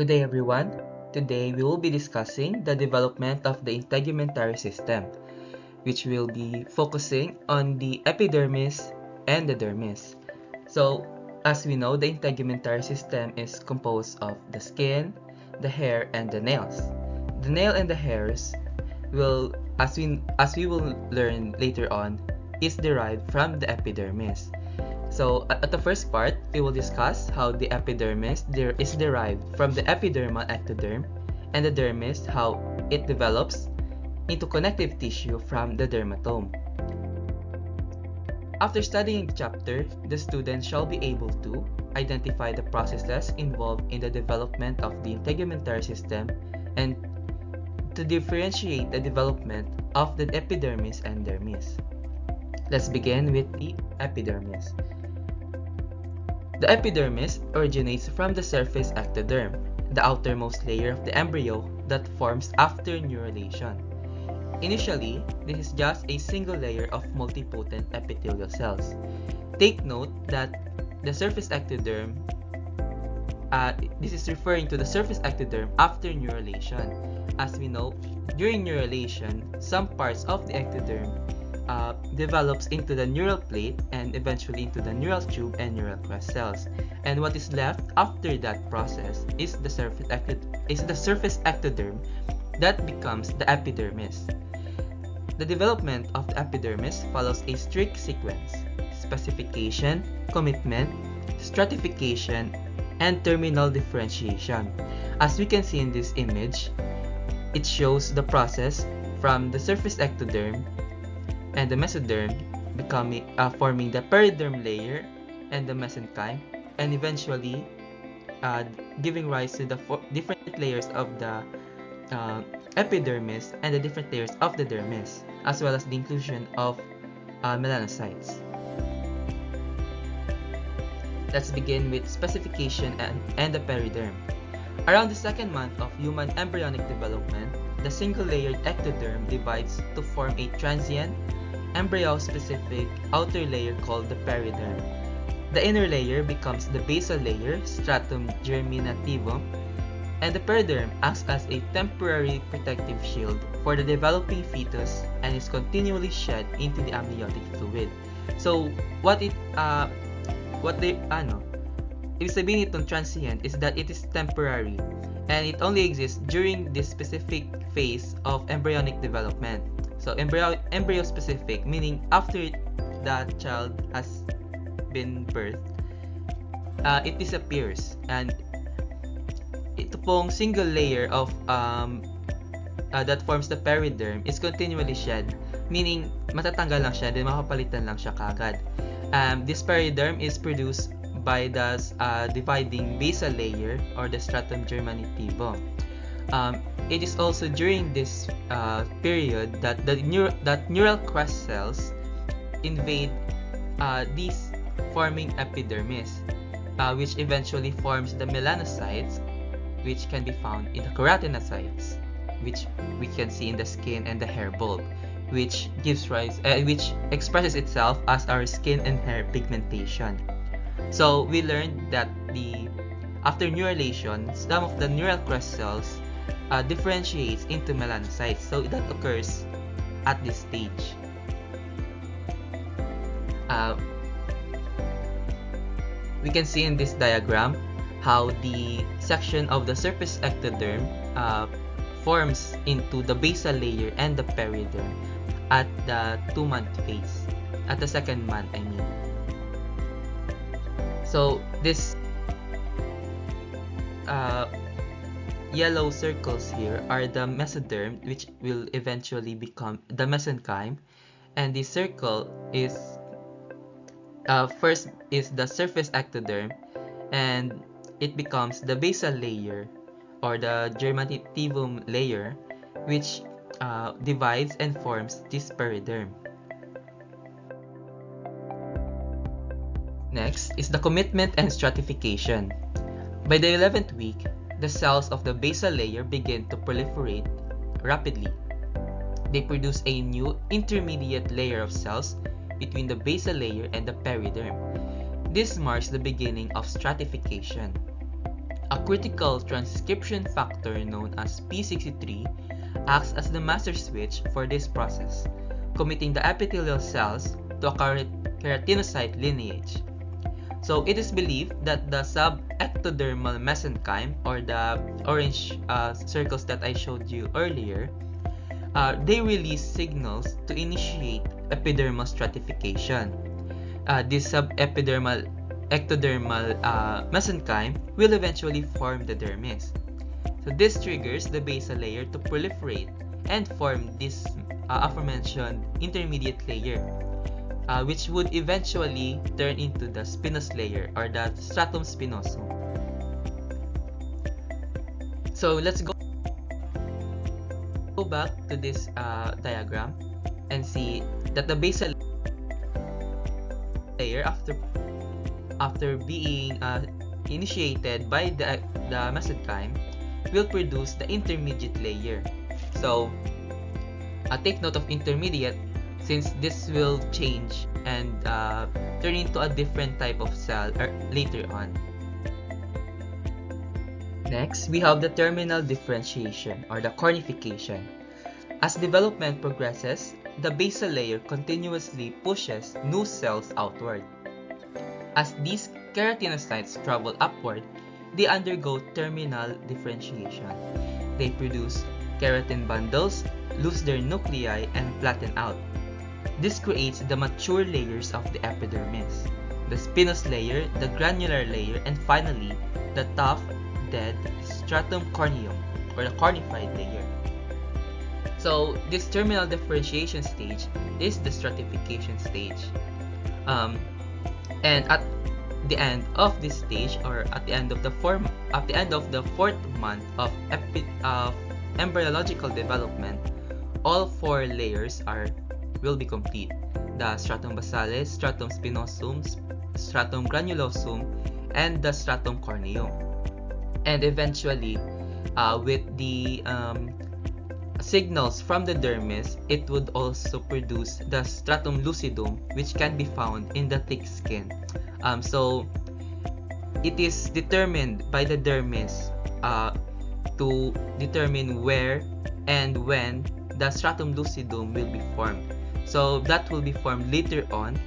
Good day everyone. Today we will be discussing the development of the integumentary system, which will be focusing on the epidermis and the dermis. So, as we know, the integumentary system is composed of the skin, the hair, and the nails. The nail and the hairs will, as we will learn later on, is derived from the epidermis. So, at the first part, we will discuss how the epidermis is derived from the epidermal ectoderm, and the dermis how it develops into connective tissue from the dermatome. After studying the chapter, the student shall be able to identify the processes involved in the development of the integumentary system and to differentiate the development of the epidermis and dermis. Let's begin with the epidermis. The epidermis originates from the surface ectoderm, the outermost layer of the embryo that forms after neurulation. Initially, this is just a single layer of multipotent epithelial cells. Take note that the surface ectoderm, this is referring to the surface ectoderm after neurulation. As we know, during neurulation, some parts of the ectoderm develops into the neural plate and eventually into the neural tube and neural crest cells. And what is left after that process is the surface ectoderm that becomes the epidermis. The development of the epidermis follows a strict sequence: specification, commitment, stratification, and terminal differentiation. As we can see in this image, it shows the process from the surface ectoderm and the mesoderm forming the periderm layer and the mesenchyme, and eventually giving rise to the different layers of the epidermis and the different layers of the dermis, as well as the inclusion of melanocytes. Let's begin with specification and the periderm. Around the second month of human embryonic development, the single-layered ectoderm divides to form a transient, embryo-specific outer layer called the periderm. The inner layer becomes the basal layer, stratum germinativum, and the periderm acts as a temporary protective shield for the developing fetus and is continually shed into the amniotic fluid. So, ibig sabihin itong transient is that it is temporary and it only exists during this specific phase of embryonic development. So embryo specific, meaning after that child has been birthed, it disappears, and ito pong single layer of that forms the periderm is continually shed, meaning matatanggal lang siya, then makapalitan lang siya kagad. This periderm is produced by the dividing basal layer or the stratum germinativum. It is also during this period that neural crest cells invade these forming epidermis, which eventually forms the melanocytes, which can be found in the keratinocytes, which we can see in the skin and the hair bulb, which expresses itself as our skin and hair pigmentation. So we learned that after neurulation, some of the neural crest cells differentiates into melanocytes. So that occurs at this stage. We can see in this diagram how the section of the surface ectoderm forms into the basal layer and the periderm at the 2-month phase. At the second month, I mean. So this yellow circles here are the mesoderm, which will eventually become the mesenchyme, and the circle is first is the surface ectoderm, and it becomes the basal layer or the germinativum layer, which divides and forms this periderm. Next is the commitment and stratification. By the 11th week, the cells of the basal layer begin to proliferate rapidly. They produce a new intermediate layer of cells between the basal layer and the periderm. This marks the beginning of stratification. A critical transcription factor known as P63 acts as the master switch for this process, committing the epithelial cells to a keratinocyte lineage. So it is believed that the subectodermal mesenchyme, or the orange circles that I showed you earlier, they release signals to initiate epidermal stratification. This subepidermal ectodermal mesenchyme will eventually form the dermis. So this triggers the basal layer to proliferate and form this aforementioned intermediate layer, which would eventually turn into the spinous layer, or the stratum spinosum. So let's go back to this diagram and see that the basal layer, after being initiated by the mesenchyme, will produce the intermediate layer. So take note of intermediate, since this will change and turn into a different type of cell later on. Next, we have the terminal differentiation, or the cornification. As development progresses, the basal layer continuously pushes new cells outward. As these keratinocytes travel upward, they undergo terminal differentiation. They produce keratin bundles, lose their nuclei, and flatten out. This creates the mature layers of the epidermis, the spinous layer, the granular layer, and finally, the tough, dead stratum corneum, or the cornified layer. So this terminal differentiation stage is the stratification stage. And at the end of this stage, or at the end of the fourth month of embryological development, all four layers will be complete: the stratum basalis, stratum spinosum, stratum granulosum, and the stratum corneum. And eventually, with the signals from the dermis, it would also produce the stratum lucidum, which can be found in the thick skin. So it is determined by the dermis to determine where and when the stratum lucidum will be formed. So that will be formed later on,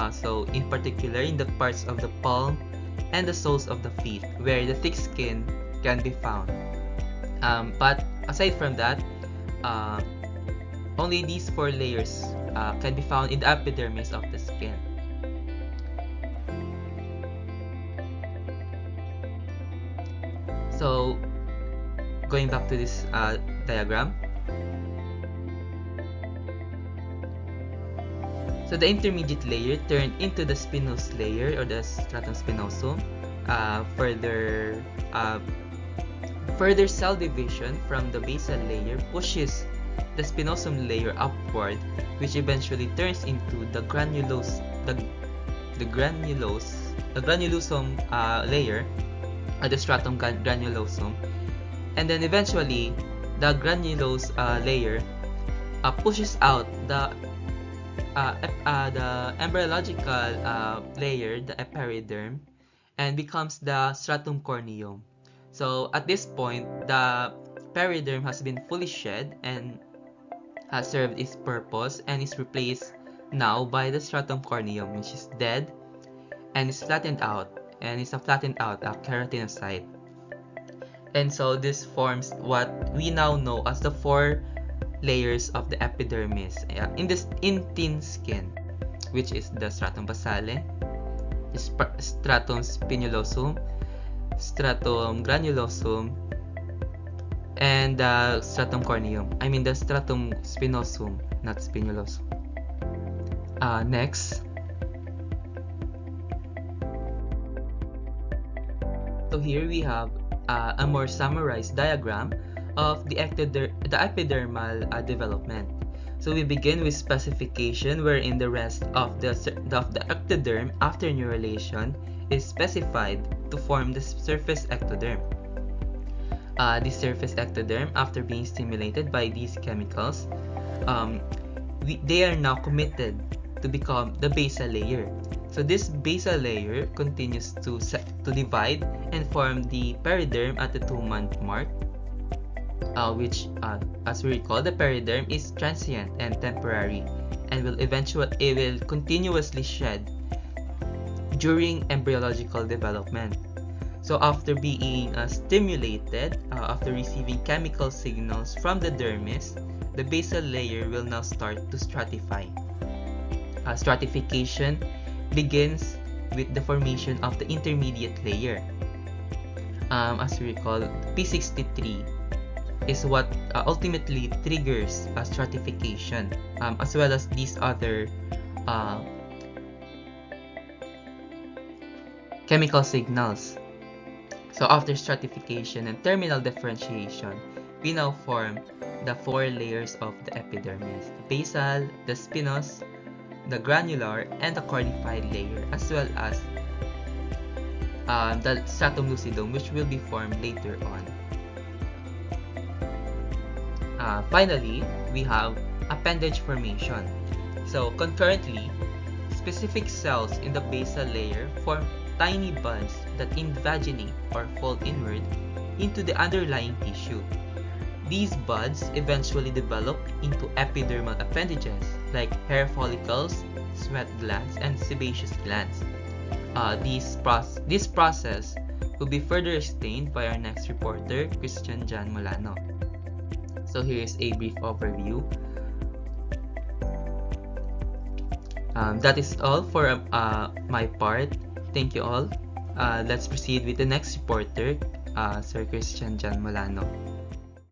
so in particular in the parts of the palm and the soles of the feet, where the thick skin can be found. But aside from that, only these four layers can be found in the epidermis of the skin. So going back to this diagram, so the intermediate layer turned into the spinous layer, or the stratum spinosum. Further cell division from the basal layer pushes the spinosum layer upward, which eventually turns into the granulosum layer, or the stratum granulosum. And then eventually the granulose layer pushes out the embryological layer, the eperiderm, and becomes the stratum corneum. So at this point, the periderm has been fully shed and has served its purpose, and is replaced now by the stratum corneum, which is dead and is flattened out, and is a flattened out keratinocyte. And so this forms what we now know as the four layers of the epidermis in thin skin, which is the stratum basale, stratum spinulosus, stratum granulosum, and the stratum corneum. I mean the stratum spinosum, not spinulosum. Next. So here we have a more summarized diagram of the epidermal development. So we begin with specification, wherein the rest of the ectoderm after neurulation is specified to form the surface ectoderm. The surface ectoderm, after being stimulated by these chemicals, they are now committed to become the basal layer. So this basal layer continues to divide and form the periderm at the 2-month mark, which, as we recall, the periderm is transient and temporary, and it will continuously shed during embryological development. So after being stimulated, after receiving chemical signals from the dermis, the basal layer will now start to stratify. Stratification begins with the formation of the intermediate layer. As we recall, P63 is what ultimately triggers stratification, as well as these other chemical signals. So after stratification and terminal differentiation, we now form the 4 layers of the epidermis: the basal, the spinous, the granular, and the cornified layer, as well as the stratum lucidum, which will be formed later on. Finally, we have appendage formation. So concurrently, specific cells in the basal layer form tiny buds that invaginate or fold inward into the underlying tissue. These buds eventually develop into epidermal appendages like hair follicles, sweat glands, and sebaceous glands. This process will be further explained by our next reporter, Christian Jan Molano. So here is a brief overview. That is all for my part. Thank you all. Let's proceed with the next reporter, Sir Christian Jan Molano.